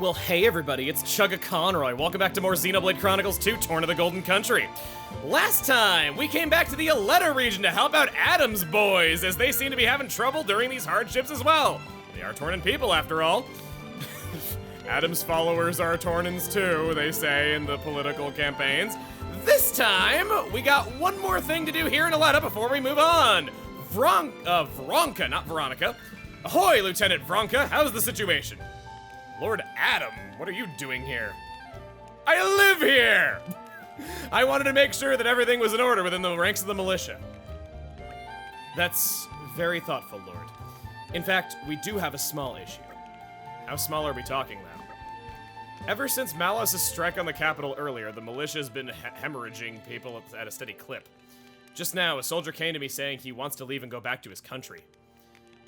Well, hey everybody, it's Chugga Conroy. Welcome back to more Xenoblade Chronicles 2, Torn of the Golden Country. Last time, we came back to the Aletta region to help out Adam's boys, as they seem to be having trouble during these hardships as well. They are Tornin people, after all. Adam's followers are Tornins too, they say in the political campaigns. This time, we got one more thing to do here in Aletta before we move on. Vronka, not Veronica. Ahoy, Lieutenant Vronka, how's the situation? Lord Adam, what are you doing here? I live here! I wanted to make sure that everything was in order within the ranks of the militia. That's very thoughtful, Lord. In fact, we do have a small issue. How small are we talking now? Ever since Malos' strike on the capital earlier, the militia has been hemorrhaging people at a steady clip. Just now, a soldier came to me saying he wants to leave and go back to his country.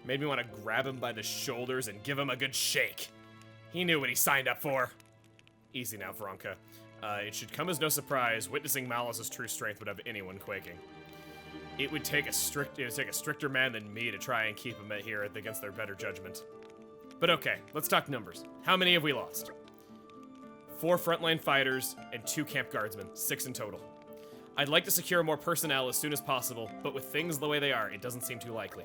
Made me want to grab him by the shoulders and give him a good shake. He knew what he signed up for. Easy now, Veronica. It should come as no surprise, witnessing Malos' true strength would have anyone quaking. It would take a stricter man than me to try and keep him here against their better judgment. But okay, let's talk numbers. How many have we lost? 4 frontline fighters and 2 camp guardsmen, 6 in total. I'd like to secure more personnel as soon as possible, but with things the way they are, it doesn't seem too likely.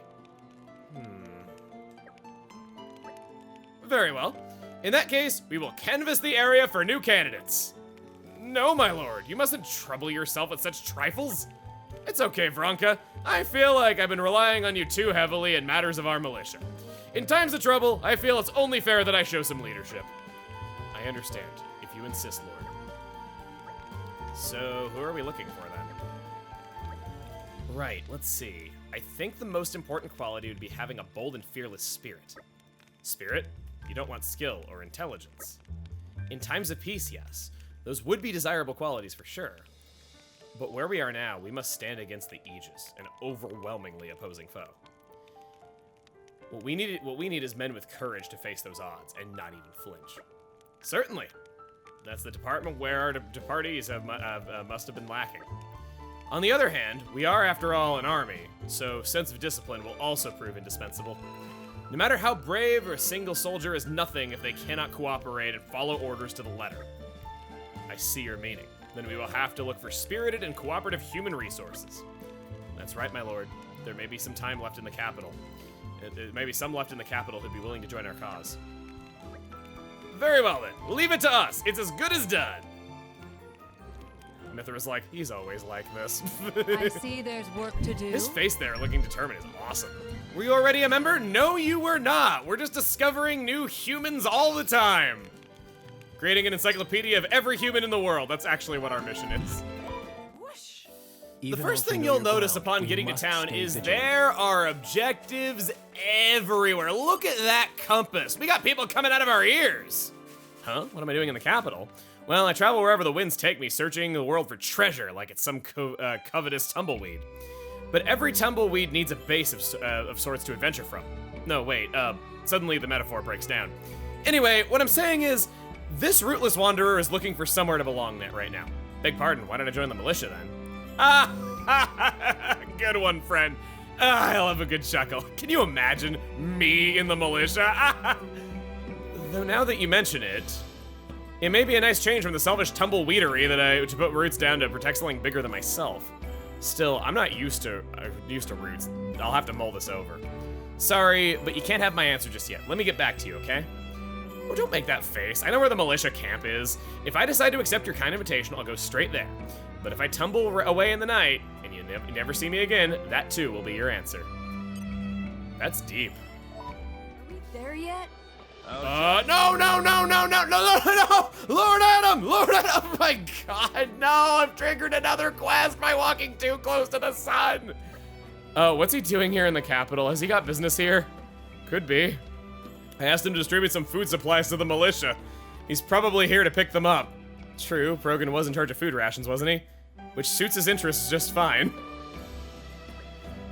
Very well. In that case, we will canvass the area for new candidates. No, my lord, you mustn't trouble yourself with such trifles. It's okay, Veronica. I feel like I've been relying on you too heavily in matters of our militia. In times of trouble, I feel it's only fair that I show some leadership. I understand, if you insist, lord. So, who are we looking for then? Right, let's see. I think the most important quality would be having a bold and fearless spirit. Spirit? You don't want skill or intelligence. In times of peace, yes. Those would be desirable qualities for sure. But where we are now, we must stand against the Aegis, an overwhelmingly opposing foe. What we need is men with courage to face those odds and not even flinch. Certainly. That's the department where our parties must have been lacking. On the other hand, we are, after all, an army, so sense of discipline will also prove indispensable. No matter how brave a single soldier is nothing if they cannot cooperate and follow orders to the letter. I see your meaning. Then we will have to look for spirited and cooperative human resources. That's right, my lord. There may be some time left in the capital. There may be some left in the capital who'd be willing to join our cause. Very well then, leave it to us. It's as good as done. Mithra's like, he's always like this. I see there's work to do. His face there looking determined is awesome. Were you already a member? No, you were not. We're just discovering new humans all the time. Creating an encyclopedia of every human in the world. That's actually what our mission is. Whoosh. The first thing you'll notice upon getting to town is there are objectives everywhere. Look at that compass. We got people coming out of our ears. Huh? What am I doing in the capital? Well, I travel wherever the winds take me, searching the world for treasure like it's some covetous tumbleweed. But every tumbleweed needs a base of sorts to adventure from. No, wait, suddenly the metaphor breaks down. Anyway, what I'm saying is, this rootless wanderer is looking for somewhere to belong right now. Beg pardon, why don't I join the militia then? Ah, good one, friend. I love a good chuckle. Can you imagine me in the militia? Though now that you mention it, it may be a nice change from the selfish tumbleweedery to put roots down to protect something bigger than myself. Still, I'm not used to roots. I'll have to mull this over. Sorry, but you can't have my answer just yet. Let me get back to you, okay? Oh, don't make that face. I know where the militia camp is. If I decide to accept your kind invitation, I'll go straight there. But if I tumble away in the night, and you never see me again, that too will be your answer. That's deep. Are we there yet? No! Lord Adam! Oh my god, no! I've triggered another quest by walking too close to the sun! What's he doing here in the capital? Has he got business here? Could be. I asked him to distribute some food supplies to the militia. He's probably here to pick them up. True, Brogan was in charge of food rations, wasn't he? Which suits his interests just fine.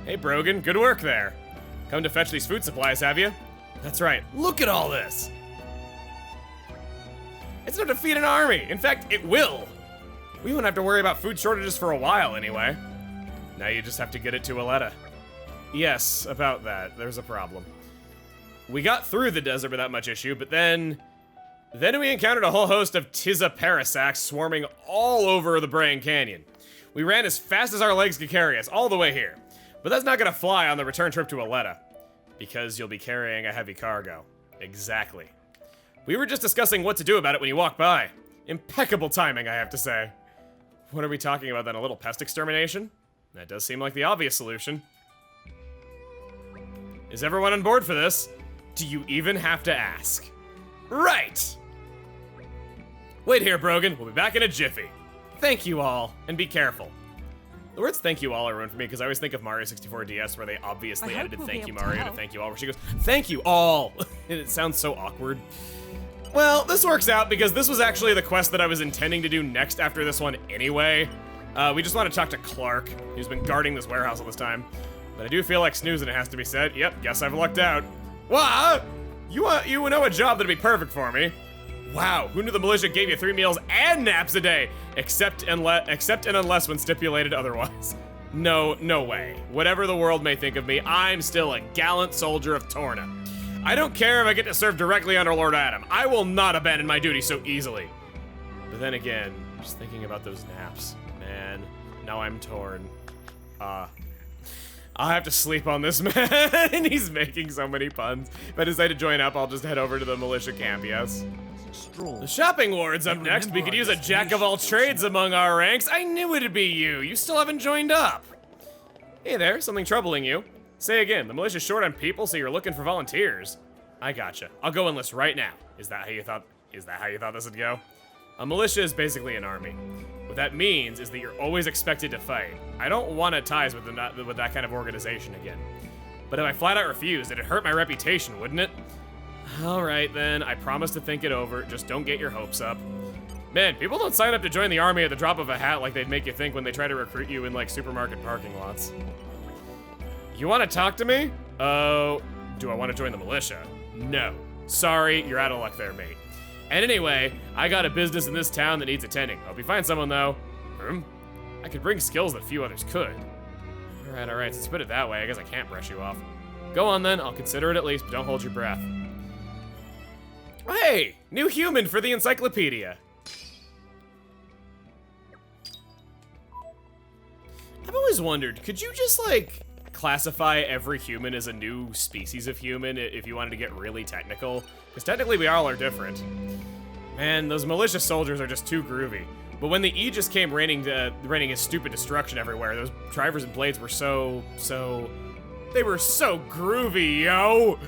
Hey Brogan, good work there. Come to fetch these food supplies, have you? That's right. Look at all this! It's enough to feed an army. In fact, it will. We won't have to worry about food shortages for a while anyway. Now you just have to get it to Aletta. Yes, about that. There's a problem. We got through the desert without much issue, but then Then we encountered a whole host of Tizza Parasacs swarming all over the Brain Canyon. We ran as fast as our legs could carry us all the way here. But that's not gonna fly on the return trip to Aletta. Because you'll be carrying a heavy cargo. Exactly. We were just discussing what to do about it when you walked by. Impeccable timing, I have to say. What are we talking about then? A little pest extermination? That does seem like the obvious solution. Is everyone on board for this? Do you even have to ask? Right! Wait here, Brogan. We'll be back in a jiffy. Thank you all, and be careful. The words thank you all are ruined for me because I always think of Mario 64 DS where they obviously edited thank you Mario to thank you all, where she goes, thank you all! And it sounds so awkward. Well, this works out because this was actually the quest that I was intending to do next after this one anyway. We just want to talk to Clark, who's been guarding this warehouse all this time. But I do feel like snoozing, it has to be said. Yep, guess I've lucked out. What? You know a job that'd be perfect for me. Wow, who knew the militia gave you 3 meals and naps a day? Except and unless when stipulated otherwise. No way. Whatever the world may think of me, I'm still a gallant soldier of Torna. I don't care if I get to serve directly under Lord Adam. I will not abandon my duty so easily. But then again, just thinking about those naps, man, now I'm torn. I'll have to sleep on this man. He's making so many puns. If I decide to join up, I'll just head over to the militia camp, yes. The shopping ward's up next. We could use a jack of all trades among our ranks. I knew it'd be you. You still haven't joined up. Hey there, something troubling you? Say again, the militia's short on people, so you're looking for volunteers. I gotcha. I'll go enlist right now. Is that how you thought this would go? A militia is basically an army. What that means is that you're always expected to fight. I don't want to ties with that kind of organization again. But if I flat out refused, it'd hurt my reputation, wouldn't it? Alright then, I promise to think it over, just don't get your hopes up. Man, people don't sign up to join the army at the drop of a hat like they'd make you think when they try to recruit you in like supermarket parking lots. You want to talk to me? Oh, do I want to join the militia? No. Sorry, you're out of luck there, mate. And anyway, I got a business in this town that needs attending. Hope you find someone though. I could bring skills that few others could. Alright, since you put it that way, I guess I can't brush you off. Go on then, I'll consider it at least, but don't hold your breath. Hey, new human for the encyclopedia. I've always wondered, could you just like classify every human as a new species of human if you wanted to get really technical? Because technically we all are different. Man, those militia soldiers are just too groovy. But when the Aegis came raining his stupid destruction everywhere, those drivers and blades were they were so groovy, yo!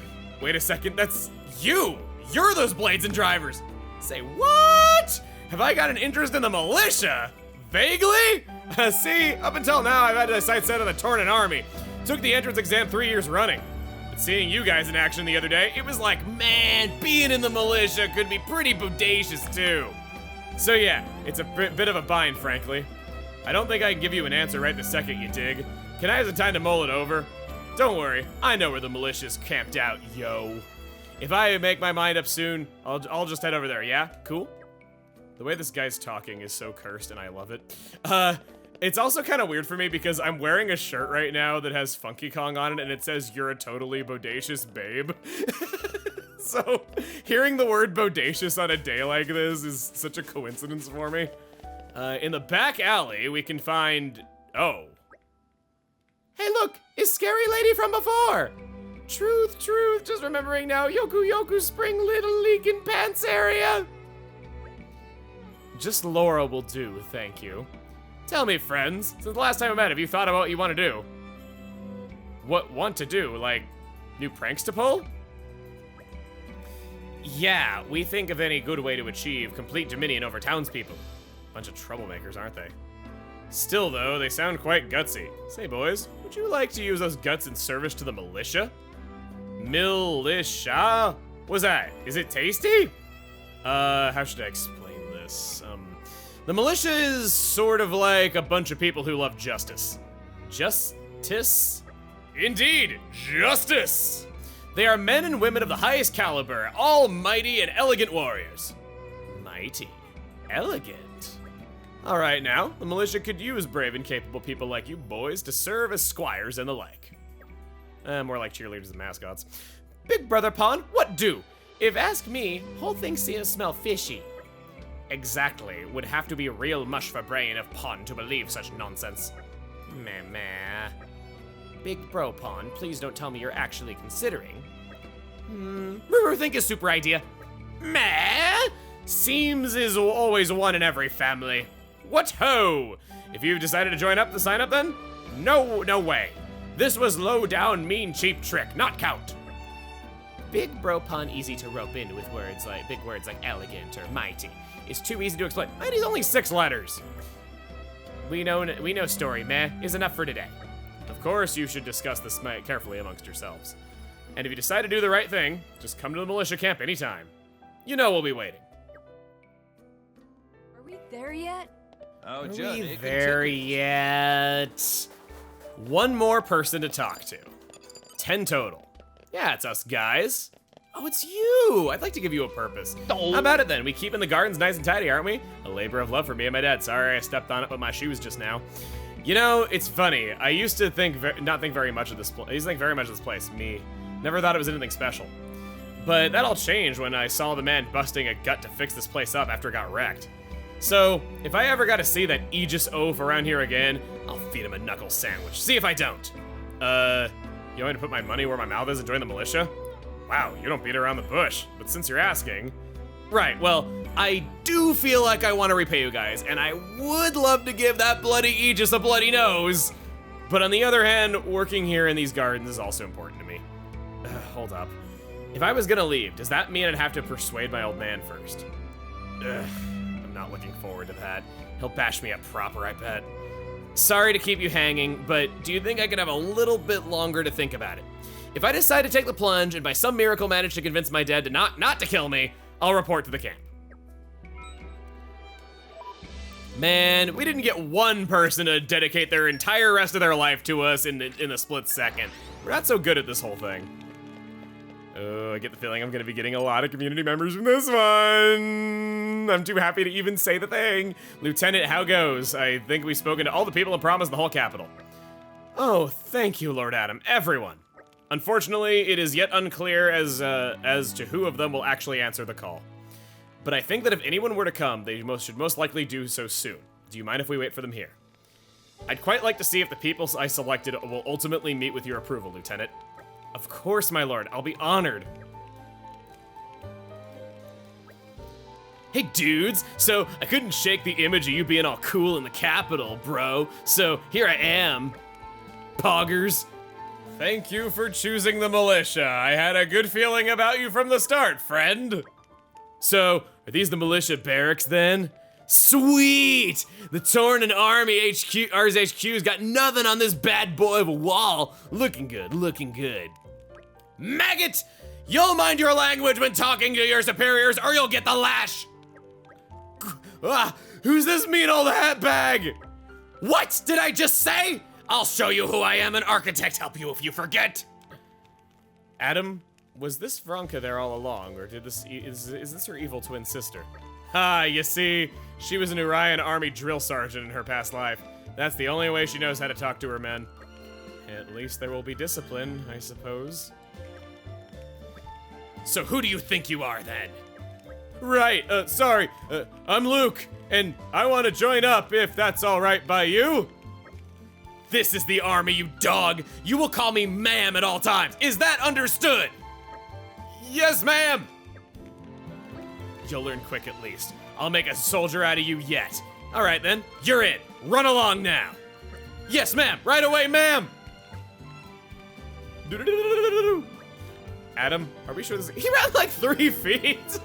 Wait a second, that's you! You're those blades and drivers! Say what? Have I got an interest in the militia? Vaguely? See, up until now I've had a sight set on the Tornan army. Took the entrance exam 3 years running. But seeing you guys in action the other day, it was like, man, being in the militia could be pretty bodacious too. So yeah, it's a bit of a bind, frankly. I don't think I can give you an answer right this second, you dig. Can I have some time to mull it over? Don't worry, I know where the militia's camped out, yo. If I make my mind up soon, I'll just head over there, yeah? Cool? The way this guy's talking is so cursed and I love it. It's also kind of weird for me because I'm wearing a shirt right now that has Funky Kong on it and it says, "You're a totally bodacious babe." So, hearing the word bodacious on a day like this is such a coincidence for me. In the back alley, we can find... Oh. Hey look, it's Scary Lady from before! Truth, just remembering now, Yoku Spring Little Leaking Pants area! Just Laura will do, thank you. Tell me, friends, since the last time we met, have you thought about what you want to do? What want to do? Like, new pranks to pull? Yeah, we think of any good way to achieve complete dominion over townspeople. Bunch of troublemakers, aren't they? Still, though, they sound quite gutsy. Say, boys, would you like to use those guts in service to the militia? Militia? What's that? Is it tasty? How should I explain this? The militia is sort of like a bunch of people who love justice. Justice? Indeed, justice! They are men and women of the highest caliber, all mighty and elegant warriors. Mighty? Elegant? Alright now, the militia could use brave and capable people like you boys to serve as squires and the like. More like cheerleaders and mascots. Big Brother Pond, what do? If ask me, whole thing smell fishy. Exactly. Would have to be real mush for brain of Pon to believe such nonsense. Meh. Big bro Pon, please don't tell me you're actually considering. Think a super idea. Meh. Seems is always one in every family. What ho! If you've decided to join up, the sign up then? No way. This was low down, mean, cheap trick, not count. Big bro pun easy to rope in with big words like elegant or mighty. It's too easy to explain. Mighty's only 6 letters. We know story, meh, is enough for today. Of course, you should discuss this carefully amongst yourselves. And if you decide to do the right thing, just come to the militia camp anytime. You know we'll be waiting. Are we there yet? Oh, Are Judd, we there yet? One more person to talk to. 10 total. Yeah, it's us guys. Oh, it's you! I'd like to give you a purpose. How about it then? We keeping the gardens nice and tidy, aren't we? A labor of love for me and my dad. Sorry I stepped on it with my shoes just now. You know, it's funny. I used to not think very much of this place. I used to think very much of this place. Me. Never thought it was anything special. But that all changed when I saw the man busting a gut to fix this place up after it got wrecked. So, if I ever got to see that Aegis oaf around here again, I'll feed him a knuckle sandwich. See if I don't. You want me to put my money where my mouth is and join the militia? Wow, you don't beat around the bush. But since you're asking... Right, well, I do feel like I want to repay you guys, and I would love to give that bloody Aegis a bloody nose. But on the other hand, working here in these gardens is also important to me. Hold up. If I was gonna leave, does that mean I'd have to persuade my old man first? I'm not looking forward to that. He'll bash me up proper, I bet. Sorry to keep you hanging, but do you think I could have a little bit longer to think about it? If I decide to take the plunge and by some miracle manage to convince my dad to not to kill me, I'll report to the camp. Man, we didn't get one person to dedicate their entire rest of their life to us in a split second. We're not so good at this whole thing. Oh, I get the feeling I'm gonna be getting a lot of community members from this one. I'm too happy to even say the thing. Lieutenant, how goes? I think we've spoken to all the people and promised the whole capital. Oh, thank you, Lord Adam, everyone. Unfortunately, it is yet unclear as to who of them will actually answer the call. But I think that if anyone were to come, they should most likely do so soon. Do you mind if we wait for them here? I'd quite like to see if the people I selected will ultimately meet with your approval, Lieutenant. Of course, my lord. I'll be honored. Hey, dudes. So, I couldn't shake the image of you being all cool in the capital, bro. So, here I am. Poggers. Thank you for choosing the militia. I had a good feeling about you from the start, friend. So, are these the militia barracks then? Sweet! The Torn and Army HQ, ours HQ's got nothing on this bad boy of a wall. Looking good, looking good. Maggot! You'll mind your language when talking to your superiors or you'll get the lash! Who's this mean old hat bag? What did I just say? I'll show you who I am, an architect. Help you if you forget. Adam, was this Vronka there all along, or did is this her evil twin sister? You see, she was an Urian army drill sergeant in her past life. That's the only way she knows how to talk to her men. At least there will be discipline, I suppose. So who do you think you are, then? Right, sorry, I'm Luke, and I want to join up if that's all right by you. This is the army, you dog. You will call me ma'am at all times. Is that understood? Yes, ma'am. You'll learn quick at least. I'll make a soldier out of you yet. All right then, you're in. Run along now. Yes, ma'am. Right away, ma'am. Adam, are we sure this is... He ran like 3 feet.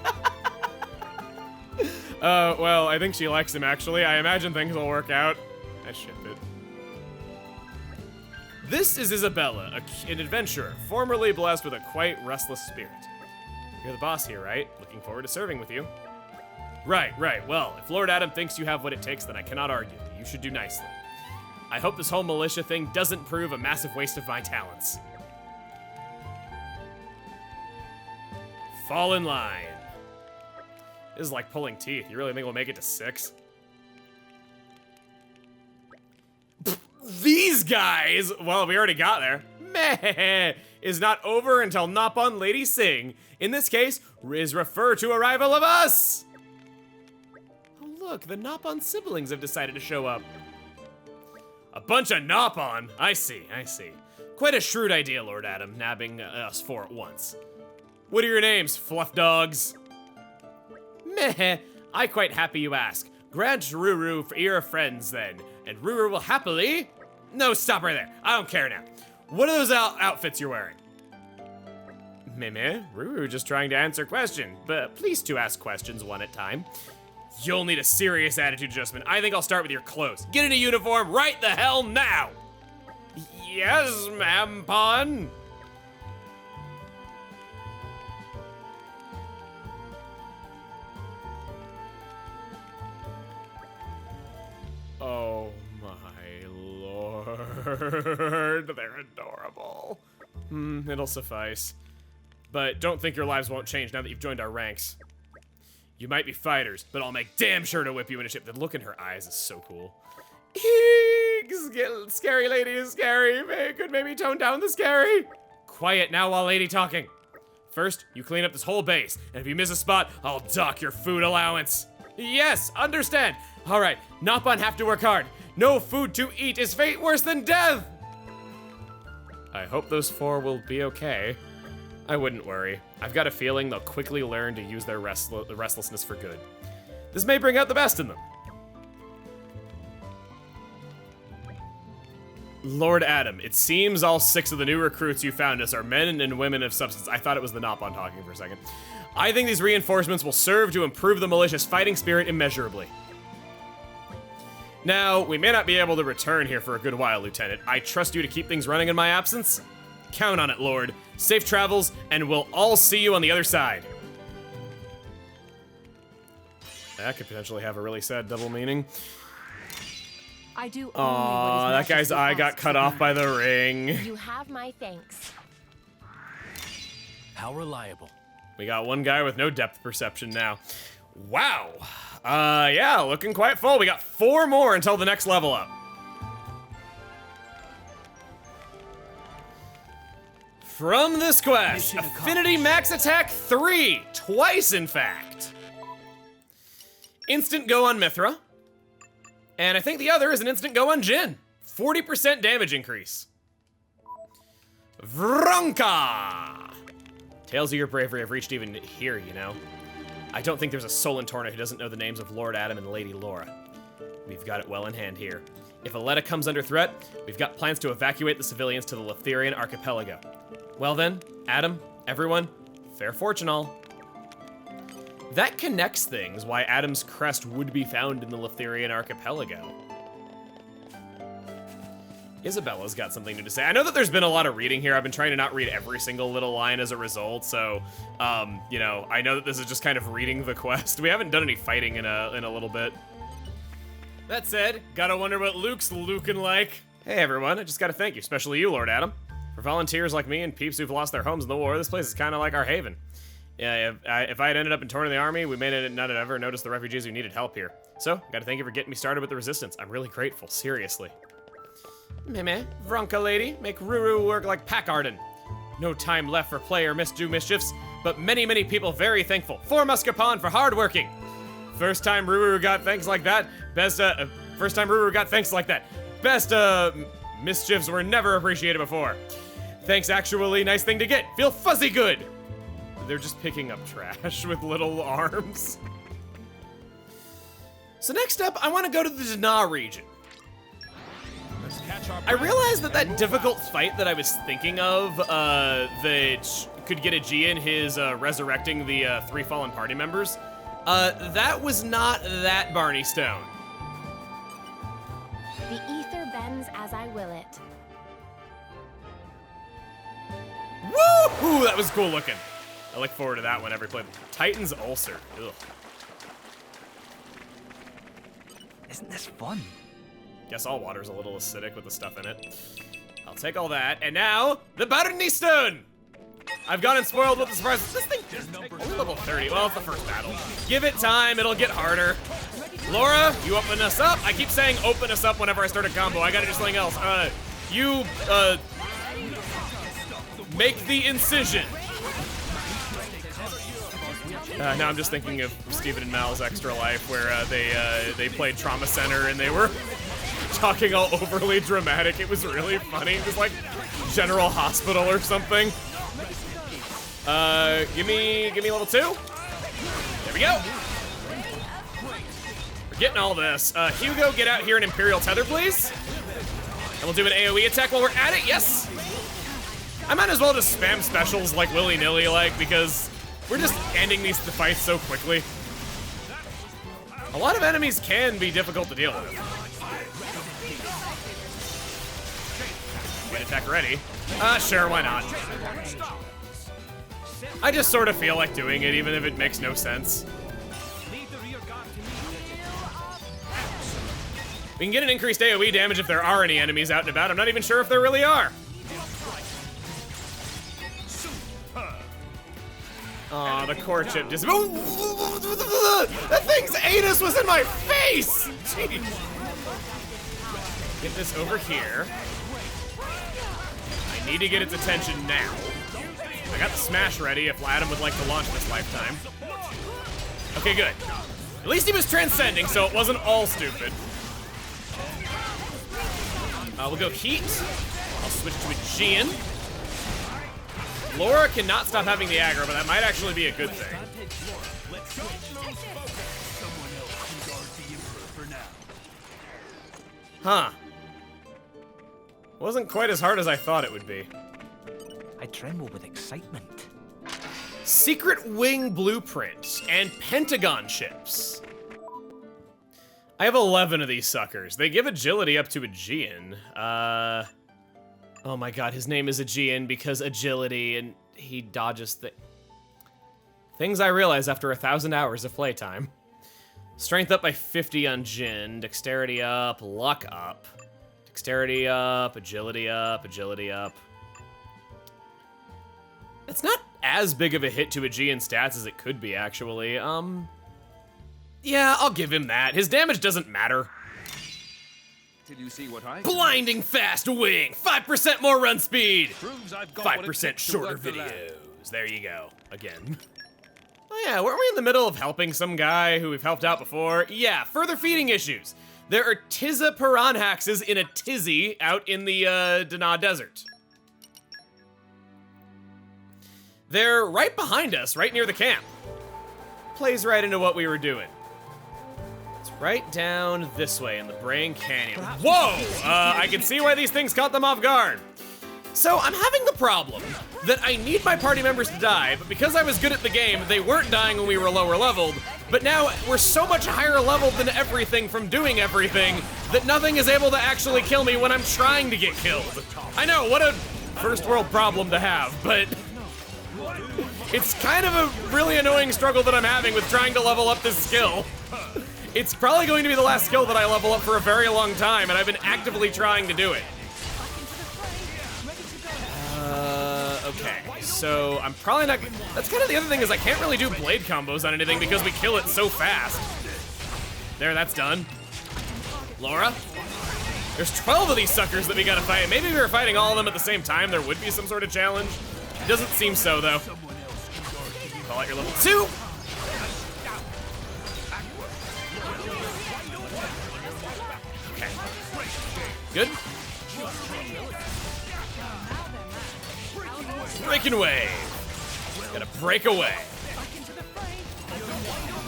Well, I think she likes him actually. I imagine things will work out. I ship it. This is Isabella, an adventurer, formerly blessed with a quite restless spirit. You're the boss here, right? Looking forward to serving with you. Right. Well, if Lord Adam thinks you have what it takes, then I cannot argue. You should do nicely. I hope this whole militia thing doesn't prove a massive waste of my talents. Fall in line. This is like pulling teeth. You really think we'll make it to 6? These guys! Well, we already got there. Meh! is not over until Nopon Lady Sing, in this case, is refer to arrival of us. Oh look, the Nopon siblings have decided to show up. A bunch of Nopon, I see. Quite a shrewd idea, Lord Adam, nabbing us four at once. What are your names, fluff dogs? Meh, I quite happy you ask. Grant Ruru for your friends then, and Ruru will happily... No, stop right there. I don't care now. What are those outfits you're wearing? Meh, Ruru just trying to answer question, but please to ask questions one at a time. You'll need a serious attitude adjustment. I think I'll start with your clothes. Get in a uniform right the hell now! Yes, ma'am, Pon. Oh my lord, they're adorable. It'll suffice. But don't think your lives won't change now that you've joined our ranks. You might be fighters, but I'll make damn sure to whip you into shape. The look in her eyes is so cool. Scary lady is scary. Could maybe tone down the scary. Quiet now while lady talking. First, you clean up this whole base, and if you miss a spot, I'll dock your food allowance. Yes, understand. All right, Nopon have to work hard. No food to eat is fate worse than death. I hope those four will be okay. I wouldn't worry. I've got a feeling they'll quickly learn to use their restlessness for good. This may bring out the best in them. Lord Adam, it seems all 6 of the new recruits you found us are men and women of substance. I thought it was the Nopon talking for a second. I think these reinforcements will serve to improve the militia's fighting spirit immeasurably. Now, we may not be able to return here for a good while, Lieutenant. I trust you to keep things running in my absence? Count on it, Lord. Safe travels, and we'll all see you on the other side. That could potentially have a really sad double meaning. I do. Aw, that guy's eye got cut off by the ring. You have my thanks. How reliable. We got one guy with no depth perception now. Wow. Yeah, looking quite full. We got 4 more until the next level up. From this quest, Affinity Max Attack 3, twice in fact. Instant go on Mithra. And I think the other is an instant go on Jin. 40% damage increase. Vronka! Tales of your bravery have reached even here, you know. I don't think there's a soul in Torna who doesn't know the names of Lord Adam and Lady Laura. We've got it well in hand here. If Aletta comes under threat, we've got plans to evacuate the civilians to the Letherian archipelago. Well then, Adam, everyone, fair fortune all. That connects things why Adam's crest would be found in the Letherian archipelago. Isabella's got something new to say. I know that there's been a lot of reading here. I've been trying to not read every single little line as a result, so, you know, I know that this is just kind of reading the quest. We haven't done any fighting in a little bit. That said, gotta wonder what Luke's looking like. Hey everyone, I just gotta thank you, especially you, Lord Adam. For volunteers like me and peeps who've lost their homes in the war, this place is kind of like our haven. Yeah, if I had ended up in Torna in the army, we may not have ever noticed the refugees who needed help here. So, gotta thank you for getting me started with the resistance. I'm really grateful, seriously. Meh, Vronka lady, make Ruru work like Packardin. No time left for play or do mischiefs, but many, many people very thankful for Muscapon for hard working. First time Ruru got thanks like that, best mischiefs were never appreciated before. Thanks actually nice thing to get, feel fuzzy good. They're just picking up trash with little arms. So next up, I want to go to the Dana region. I realized that difficult fight that I was thinking of, that could get a G in his resurrecting the 3 fallen party members, that was not that Barney Stone. The ether bends as I will it. Woo! That was cool looking. I look forward to that one every play. Titan's Ulcer. Ugh. Isn't this fun? Guess all water's a little acidic with the stuff in it. I'll take all that. And now, the Barney Stone! I've gone and spoiled with the surprises. This thing is only level 30. Well, it's the first battle. Give it time, it'll get harder. Laura, you open us up. I keep saying open us up whenever I start a combo. I gotta do something else. Make the incision. Now I'm just thinking of Stephen and Mal's Extra Life, where they played Trauma Center and they were talking all overly dramatic. It was really funny. It was like General Hospital or something. Give me level 2. There we go. We're getting all this. Hugo, get out here an Imperial Tether, please. And we'll do an AoE attack while we're at it. Yes. I might as well just spam specials like willy-nilly, like, because we're just ending the fights so quickly. A lot of enemies can be difficult to deal with. Get attack ready. Sure, why not? I just sort of feel like doing it, even if it makes no sense. We can get an increased AoE damage if there are any enemies out and about. I'm not even sure if there really are. Aw, the core chip just— that thing's anus was in my face! Jeez. Get this over here. I need to get its attention now. I got the smash ready if Adam would like to launch this lifetime. Okay, good. At least he was transcending, so it wasn't all stupid. We'll go heat. I'll switch to Aegean. Laura cannot stop having the aggro, but that might actually be a good thing. Huh. Wasn't quite as hard as I thought it would be. I tremble with excitement. Secret Wing Blueprint and Pentagon Chips. I have 11 of these suckers. They give agility up to Aegean. Oh my god, his name is Aegean because agility, and he dodges things I realize after 1,000 hours of playtime. Strength up by 50 on Jin, dexterity up, luck up. Dexterity up, agility up, agility up. It's not as big of a hit to Aegean stats as it could be, actually. Yeah, I'll give him that. His damage doesn't matter. Did you see what I— Blinding fast wing, 5% more run speed, Proves I've got what it 5% takes to shorter work the land. videos. There you go, again. Oh yeah, weren't we in the middle of helping some guy who we've helped out before? Yeah, further feeding issues. There are Tizza Piranhaxes in a tizzy out in the Dana Desert. They're right behind us, right near the camp. Plays right into what we were doing. It's right down this way in the Brain Canyon. Whoa! I can see why these things caught them off guard. So I'm having the problem that I need my party members to die, but because I was good at the game, they weren't dying when we were lower leveled, but now we're so much higher leveled than everything from doing everything that nothing is able to actually kill me when I'm trying to get killed. I know, what a first world problem to have, but it's kind of a really annoying struggle that I'm having with trying to level up this skill. It's probably going to be the last skill that I level up for a very long time, and I've been actively trying to do it. Okay, so I'm probably not— that's kind of the other thing, is I can't really do blade combos on anything because we kill it so fast. There, that's done. Laura? There's 12 of these suckers that we gotta fight. Maybe if we were fighting all of them at the same time, there would be some sort of challenge. It doesn't seem so, though. Call out your level 2. Okay. Good. Breaking wave. Gotta break away.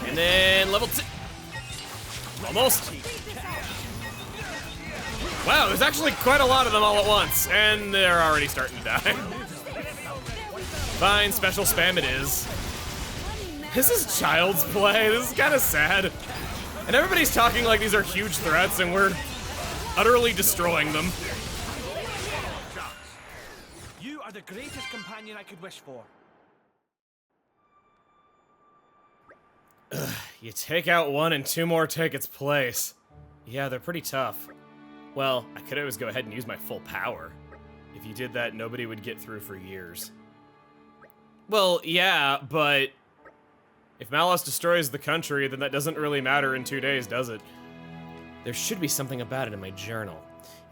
And then level 2. Almost. Wow, there's actually quite a lot of them all at once, and they're already starting to die. Fine, special spam it is. This is child's play. This is kind of sad. And everybody's talking like these are huge threats, and we're utterly destroying them. You are the greatest companion I could wish for. You take out one and 2 more take its place. Yeah, they're pretty tough. Well, I could always go ahead and use my full power. If you did that, nobody would get through for years. Well, yeah, but if Malos destroys the country, then that doesn't really matter in 2 days, does it? There should be something about it in my journal.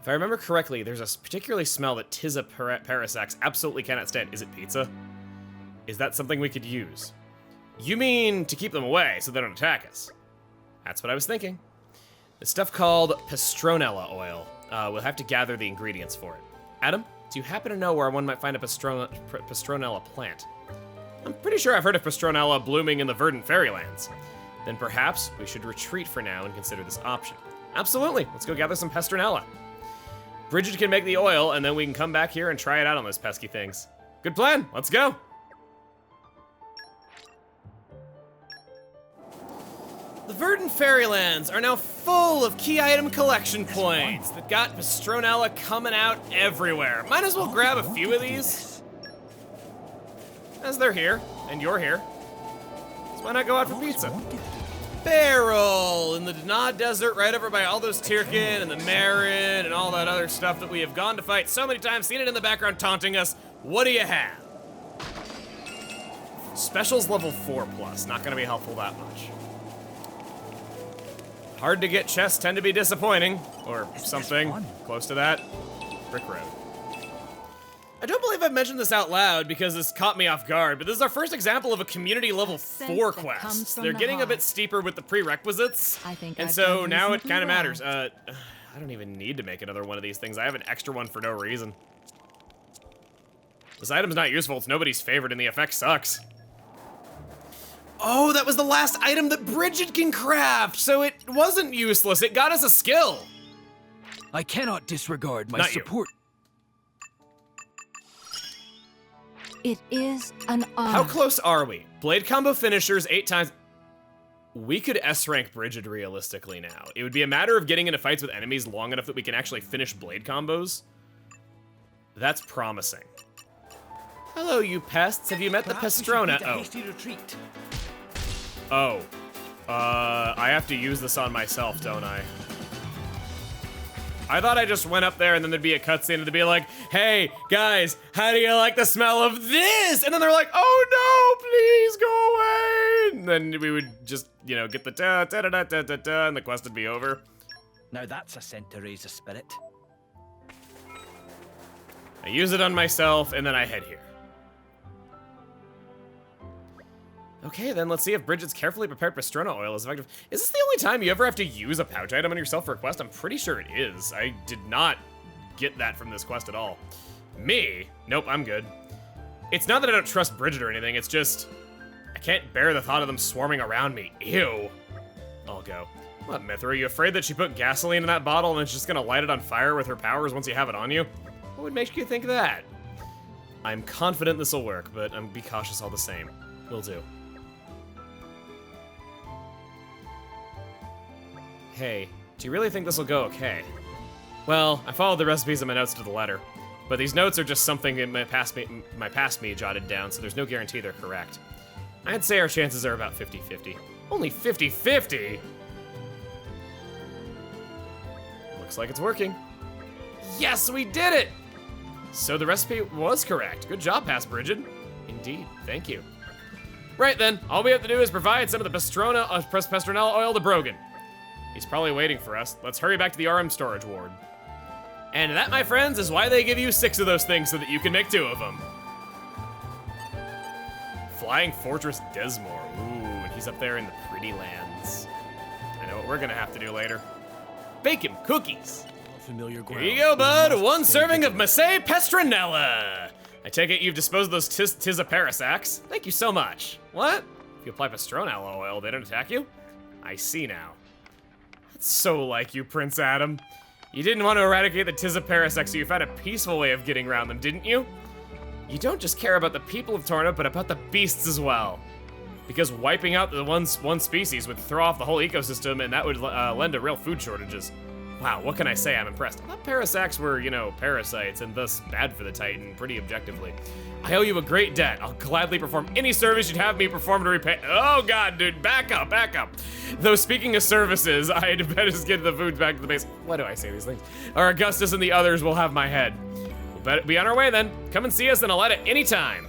If I remember correctly, there's a particular smell that Tiza Parasax absolutely cannot stand. Is it pizza? Is that something we could use? You mean to keep them away so they don't attack us? That's what I was thinking. The stuff called Pastronella oil. We'll have to gather the ingredients for it. Adam, do you happen to know where one might find a Pastronella plant? I'm pretty sure I've heard of Pastronella blooming in the verdant fairylands. Then perhaps we should retreat for now and consider this option. Absolutely, let's go gather some Pastronella. Bridget can make the oil, and then we can come back here and try it out on those pesky things. Good plan, let's go. The verdant fairylands are now full of key item collection points that got Pastronella coming out everywhere. Might as well grab a few of these. As they're here, and you're here. So why not go out for pizza? Barrel in the Dana Desert, right over by all those Tirkin and the Marin and all that other stuff that we have gone to fight so many times, seen it in the background taunting us. What do you have? Specials level 4+, not gonna be helpful that much. Hard to get chests tend to be disappointing, or something close to that. Brick Road. I don't believe I've mentioned this out loud because this caught me off guard, but this is our first example of a community level 4 quest. They're getting a bit steeper with the prerequisites, and so now it kind of matters. I don't even need to make another one of these things. I have an extra one for no reason. This item's not useful, it's nobody's favorite, and the effect sucks. Oh, that was the last item that Bridget can craft, so it wasn't useless. It got us a skill. I cannot disregard my Not you. support. It is an honor. How close are we? Blade combo finishers 8 times. We could S-rank Bridget realistically now. It would be a matter of getting into fights with enemies long enough that we can actually finish blade combos. That's promising. Hello, you pests. Have you met the Pastrona? A hasty retreat. Oh. I have to use this on myself, don't I? I thought I just went up there and then there'd be a cutscene and they'd be like, hey, guys, how do you like the smell of this? And then they're like, oh no, please go away. And then we would just, you know, get the da-da-da-da-da-da, and the quest would be over. Now that's a scent to raise a spirit. I use it on myself and then I head here. Okay, then let's see if Bridget's carefully prepared Pastrona oil is effective. Is this the only time you ever have to use a pouch item on yourself for a quest? I'm pretty sure it is. I did not get that from this quest at all. Me? Nope, I'm good. It's not that I don't trust Bridget or anything, it's just I can't bear the thought of them swarming around me. Ew. I'll go. What, Mithra, are you afraid that she put gasoline in that bottle and it's just gonna light it on fire with her powers once you have it on you? What would make you think that? I'm confident this will work, but be cautious all the same. Will do. Hey, do you really think this will go okay? Well, I followed the recipes in my notes to the letter, but these notes are just something that my past me jotted down, so there's no guarantee they're correct. I'd say our chances are about 50-50. Only 50-50? Looks like it's working. Yes, we did it! So the recipe was correct. Good job, Past Bridget. Indeed, thank you. Right then, all we have to do is provide some of the Pastronella oil to Brogan. He's probably waiting for us. Let's hurry back to the RM storage ward. And that, my friends, is why they give you 6 of those things so that you can make 2 of them. Flying Fortress Desmore. Ooh, and he's up there in the pretty lands. I know what we're gonna have to do later. Bake him cookies. Familiar ground. Here you go, bud. 1 serving of Massey Pastronella. I take it you've disposed of those Tiza Parasax. Thank you so much. What? If you apply Pastronella oil, they don't attack you? I see now. That's so like you, Prince Adam. You didn't want to eradicate the Tiza Parasax, so you found a peaceful way of getting around them, didn't you? You don't just care about the people of Torna, but about the beasts as well. Because wiping out the one species would throw off the whole ecosystem, and that would lend to real food shortages. Wow, what can I say? I'm impressed. I thought Parasax were, you know, parasites, and thus bad for the Titan, pretty objectively. I owe you a great debt. I'll gladly perform any service you'd have me perform to repay. Oh God, dude, back up, back up. Though speaking of services, I'd better just get the food back to the base. Why do I say these things? Or Augustus and the others will have my head. We'll better be on our way then. Come and see us in Aletta anytime.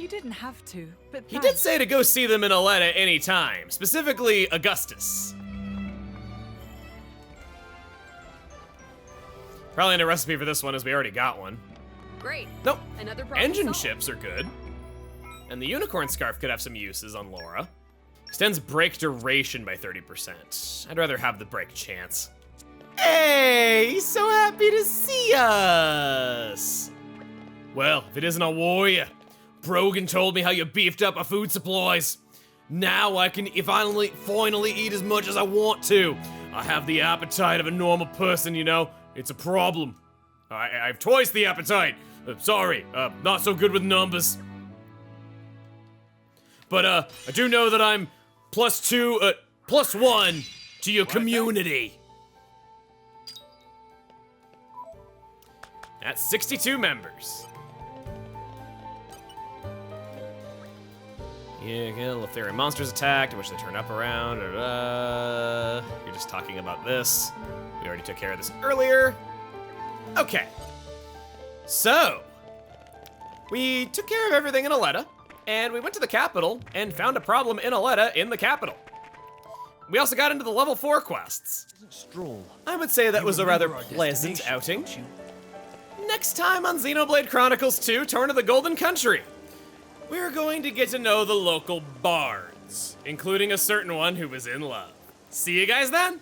You didn't have to, but He did thanks. say to go see them in Aletta any time, specifically Augustus. Probably in a recipe for this one, as we already got one. Great. Nope. Another problem Engine solved. chips are good. And the unicorn scarf could have some uses on Laura. Extends break duration by 30%. I'd rather have the break chance. Hey, he's so happy to see us. Well, if it isn't a warrior, Brogan told me how you beefed up our food supplies. Now I can finally eat as much as I want to. I have the appetite of a normal person, you know. It's a problem. I have twice the appetite. Sorry, not so good with numbers. But I do know that I'm +1 to your community. That's 62 members. Yeah, kill if they're monsters attacked, in which they turn up around. You're just talking about this. We already took care of this earlier. Okay. So, we took care of everything in Aletta, and we went to the capital and found a problem in Aletta in the capital. We also got into the level 4 quests. Stroll. I would say that was a rather Remember our pleasant destination, outing. don't you? Next time on Xenoblade Chronicles 2, Torn of the Golden Country, we're going to get to know the local bards, including a certain one who was in love. See you guys then?